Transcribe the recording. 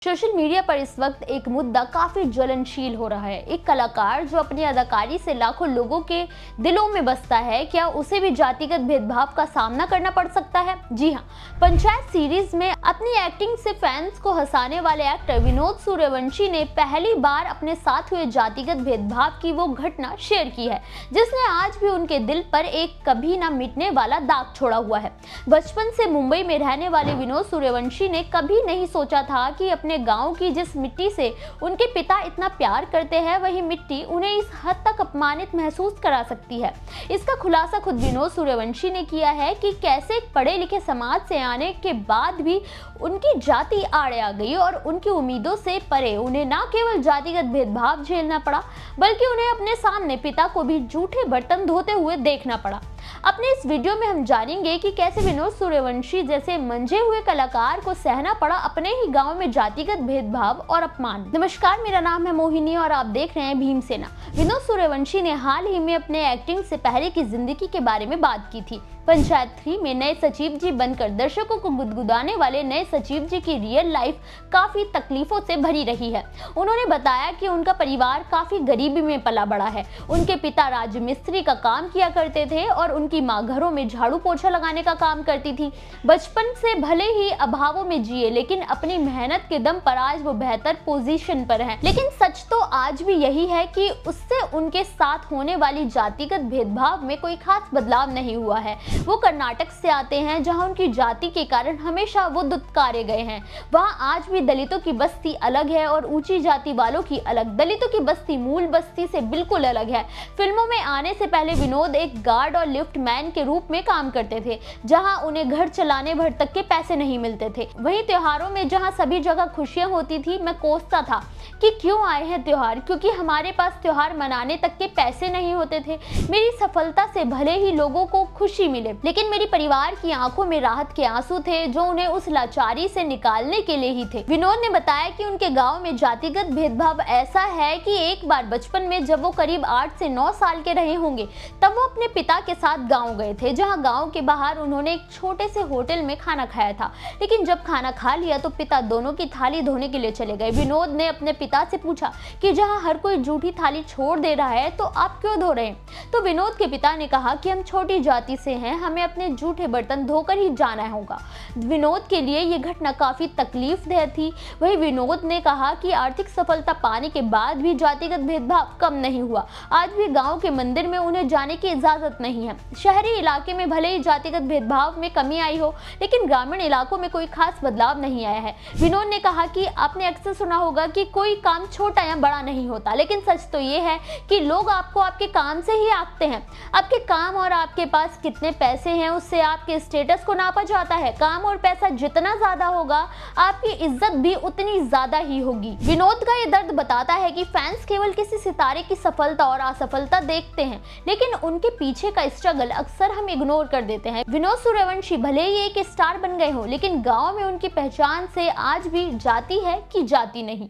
Social media पर इस वक्त एक मुद्दा काफी ज्वलनशील हो रहा है। एक कलाकार जो अपनी अदाकारी से लाखों लोगों के दिलों में बसता है, क्या उसे भी जातिगत भेदभाव का सामना करना पड़ सकता है? जी हाँ, पंचायत सीरीज में अपनी एक्टिंग से फैंस को हंसाने वाले एक्टर विनोद सूर्यवंशी ने पहली बार अपने साथ हुए जातिगत भेदभाव की वो घटना शेयर की है, जिसने आज भी उनके दिल पर एक कभी ना मिटने वाला दाग छोड़ा हुआ है। बचपन से मुंबई में रहने वाले विनोद सूर्यवंशी ने कभी नहीं सोचा था कि अपने गांव की जिस मिट्टी से उनके पिता इतना प्यार करते हैं, वही मिट्टी उन्हें इस हद तक अपमानित महसूस करा सकती है। इसका खुलासा खुद विनोद सूर्यवंशी ने किया है कि कैसे एक पढ़े लिखे समाज से आने के बाद भी उनकी जाति आड़े आ गई और उनकी उम्मीदों से परे उन्हें न केवल जातिगत भेदभाव झेलना पड़ा, बल्कि उन्हें अपने सामने पिता को भी जूठे बर्तन धोते हुए देखना पड़ा। अपने इस वीडियो में हम जानेंगे कि कैसे विनोद सूर्यवंशी जैसे मंझे हुए कलाकार को सहना पड़ा अपने ही गांव में जातिगत भेदभाव और अपमान। नमस्कार, मेरा नाम है मोहिनी और आप देख रहे हैं भीमसेना। विनोद सूर्यवंशी ने हाल ही में अपने एक्टिंग से पहले की जिंदगी के बारे में बात की थी। पंचायत 3 में नए सचिव जी बनकर दर्शकों को गुदगुदाने वाले नए सचिव जी की रियल लाइफ काफी तकलीफों से भरी रही है। उन्होंने बताया कि उनका परिवार काफी गरीबी में पला बड़ा है। उनके पिता राजमिस्त्री का काम किया करते थे और उनकी माँ घरों में झाड़ू पोछा लगाने का काम करती थी। बचपन से भले ही अभावों में जिए, लेकिन अपनी मेहनत के दम पर आज वो बेहतर पोजीशन पर है। लेकिन सच तो आज भी यही है कि उससे उनके साथ होने वाली जातिगत भेदभाव में कोई खास बदलाव नहीं हुआ है। वो कर्नाटक से आते हैं, जहां उनकी जाति के कारण हमेशा वो दुत्कारे गए हैं। वहां आज भी दलितों की बस्ती अलग है और ऊंची जाति वालों की अलग। दलितों की बस्ती मूल बस्ती से बिल्कुल अलग है। फिल्मों में आने से पहले विनोद एक गार्ड और लिफ्ट मैन के रूप में काम करते थे, जहां उन्हें घर चलाने भर तक के पैसे नहीं मिलते थे। वहीं त्योहारों में जहां सभी जगह खुशियां होती थी, मैं कोसता था कि क्यों आए हैं त्योहार, क्योंकि हमारे पास त्योहार मनाने तक के पैसे नहीं होते थे। मेरी सफलता से भले ही लोगों को खुशी मिले, लेकिन मेरी परिवार की आंखों में राहत के आंसू थे, जो उन्हें उस लाचारी से निकालने के लिए ही थे। विनोद ने बताया कि उनके गांव में जातिगत भेदभाव ऐसा है कि एक बार बचपन में जब वो करीब 8 से 9 साल के रहे होंगे, तब वो अपने पिता के साथ गांव गए थे, जहां गांव के बाहर उन्होंने एक छोटे से होटल में खाना खाया था। लेकिन जब खाना खा लिया तो पिता दोनों की थाली धोने के लिए चले गए। विनोद ने अपने पिता से पूछा कि जहां हर कोई जूठी थाली छोड़ दे रहा है, तो आप क्यों धो रहे हैं? तो विनोद के पिता ने कहा कि हम छोटी जाति से हैं, हमें अपने जूठे बर्तन धोकर ही जाना होगा। विनोद के लिए यह घटना काफी तकलीफदेह थी। वही विनोद ने कहा कि आर्थिक सफलता पाने के बाद भी जातिगत भेदभाव कम नहीं हुआ। आज भी गांव के मंदिर में उन्हें जाने की इजाजत नहीं है। शहरी इलाके में भले ही जातिगत भेदभाव में कमी आई हो, लेकिन ग्रामीण इलाकों में कोई खास बदलाव नहीं आया है। विनोद ने कहा कि आपने अक्सर सुना होगा कि कोई काम छोटा या बड़ा नहीं होता, लेकिन सच तो ये है कि लोग आपको आपके काम से ही आंकते हैं। आपके काम और आपके पास कितने पैसे हैं, उससे आपके स्टेटस को नापा जाता है। काम और पैसा जितना ज्यादा होगा, आपकी इज्जत भी उतनी ज्यादा ही होगी। विनोद का ये दर्द बताता है कि फैंस केवल किसी सितारे की सफलता और असफलता देखते हैं, लेकिन उनके पीछे का स्ट्रगल अक्सर हम इग्नोर कर देते हैं। विनोद सूर्यवंशी भले ही एक स्टार बन गए हो, लेकिन गांव में उनकी पहचान से आज भी जाति है कि जाति नहीं।